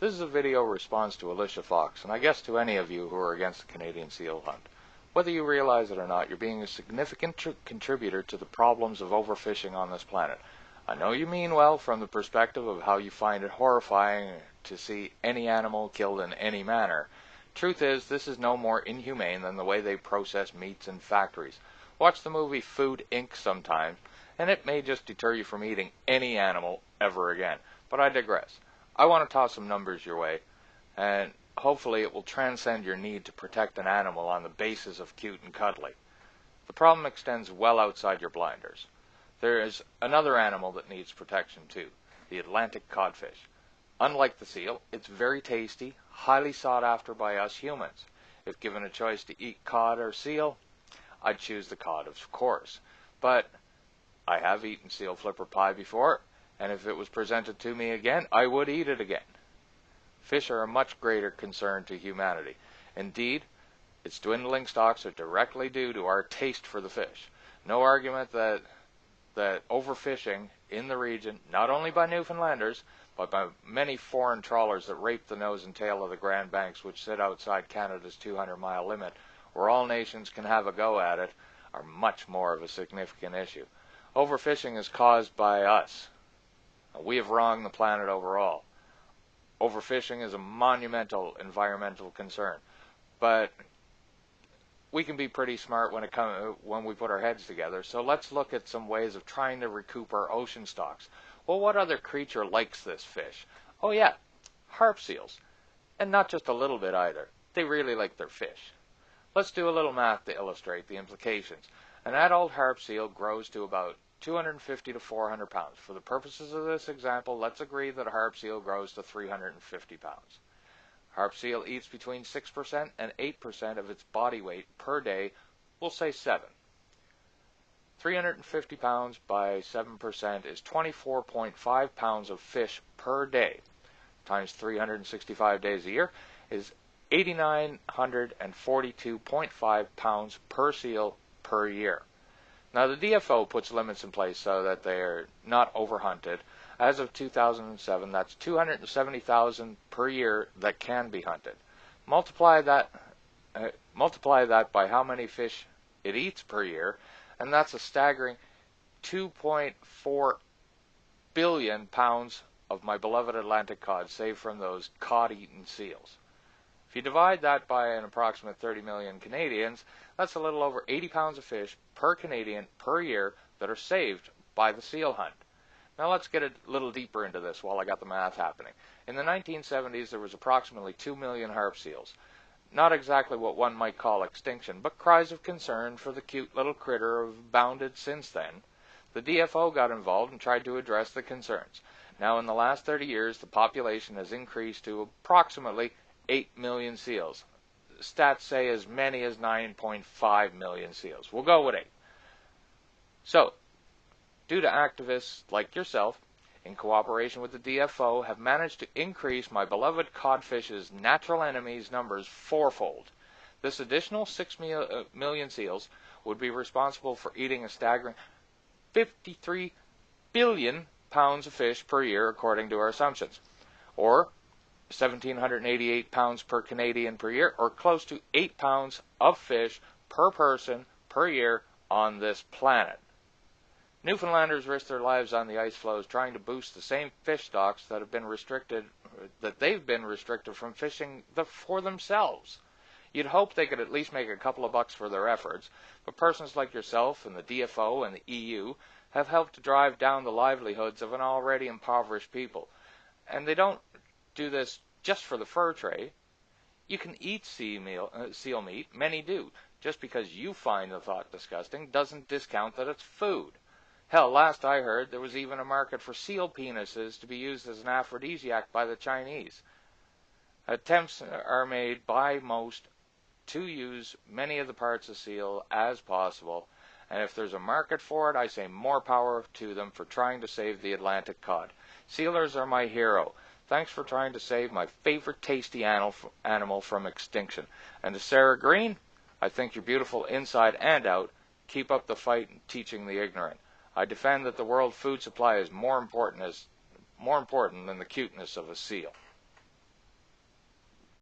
This is a video response to Alishia Fox, and I guess to any of you who are against the Canadian seal hunt. Whether you realize it or not, you're being a significant contributor to the problems of overfishing on this planet. I know you mean well from the perspective of how you find it horrifying to see any animal killed in any manner. Truth is, this is no more inhumane than the way they process meats in factories. Watch the movie Food, Inc. sometime, and it may just deter you from eating any animal ever again. But I digress. I want to toss some numbers your way, and hopefully it will transcend your need to protect an animal on the basis of cute and cuddly. The problem extends well outside your blinders. There is another animal that needs protection too, the Atlantic codfish. Unlike the seal, it's very tasty, highly sought after by us humans. If given a choice to eat cod or seal, I'd choose the cod, of course. But I have eaten seal flipper pie before, and if it was presented to me again, I would eat it again. Fish are a much greater concern to humanity. Indeed, its dwindling stocks are directly due to our taste for the fish. No argument that overfishing in the region, not only by Newfoundlanders, but by many foreign trawlers that rape the nose and tail of the Grand Banks which sit outside Canada's 200-mile limit, where all nations can have a go at it, are much more of a significant issue. Overfishing is caused by us. We have wronged the planet overall. Overfishing is a monumental environmental concern, but we can be pretty smart when we put our heads together. So let's look at some ways of trying to recoup our ocean stocks. Well, what other creature likes this fish? Oh yeah, harp seals. And not just a little bit either. They really like their fish. Let's do a little math to illustrate the implications. An adult harp seal grows to about 250 to 400 pounds. For the purposes of this example, let's agree that a harp seal grows to 350 pounds. Harp seal eats between 6% and 8% of its body weight per day, we'll say 7. 350 pounds by 7% is 24.5 pounds of fish per day, times 365 days a year, is 8,942.5 pounds per seal per year. Now, the DFO puts limits in place so that they are not overhunted. As of 2007, that's 270,000 per year that can be hunted. Multiply that by how many fish it eats per year, and that's a staggering 2.4 billion pounds of my beloved Atlantic cod saved from those cod-eaten seals. If you divide that by an approximate 30 million Canadians, that's a little over 80 pounds of fish per Canadian per year that are saved by the seal hunt. Now let's get a little deeper into this while I got the math happening. In the 1970s, there was approximately 2 million harp seals. Not exactly what one might call extinction, but cries of concern for the cute little critter have abounded since then. The DFO got involved and tried to address the concerns. Now in the last 30 years, the population has increased to approximately 8 million seals. Stats say as many as 9.5 million seals. We'll go with 8. So, due to activists like yourself, in cooperation with the DFO, have managed to increase my beloved codfish's natural enemies' numbers fourfold. This additional 6 million seals would be responsible for eating a staggering 53 billion pounds of fish per year, according to our assumptions, or 1,788 pounds per Canadian per year, or close to 8 pounds of fish per person per year on this planet. Newfoundlanders risk their lives on the ice floes trying to boost the same fish stocks that they've been restricted from fishing for themselves. You'd hope they could at least make a couple of bucks for their efforts, but persons like yourself and the DFO and the EU have helped to drive down the livelihoods of an already impoverished people. And they don't do this just for the fur trade. You can eat seal meat, many do. Just because you find the thought disgusting doesn't discount that it's food. Hell, last I heard, there was even a market for seal penises to be used as an aphrodisiac by the Chinese. Attempts are made by most to use many of the parts of seal as possible, and if there's a market for it, I say more power to them for trying to save the Atlantic cod. Sealers are my hero. Thanks for trying to save my favorite tasty animal from extinction. And to Sarah Green, I think you're beautiful inside and out. Keep up the fight in teaching the ignorant. I defend that the world food supply is more important than the cuteness of a seal.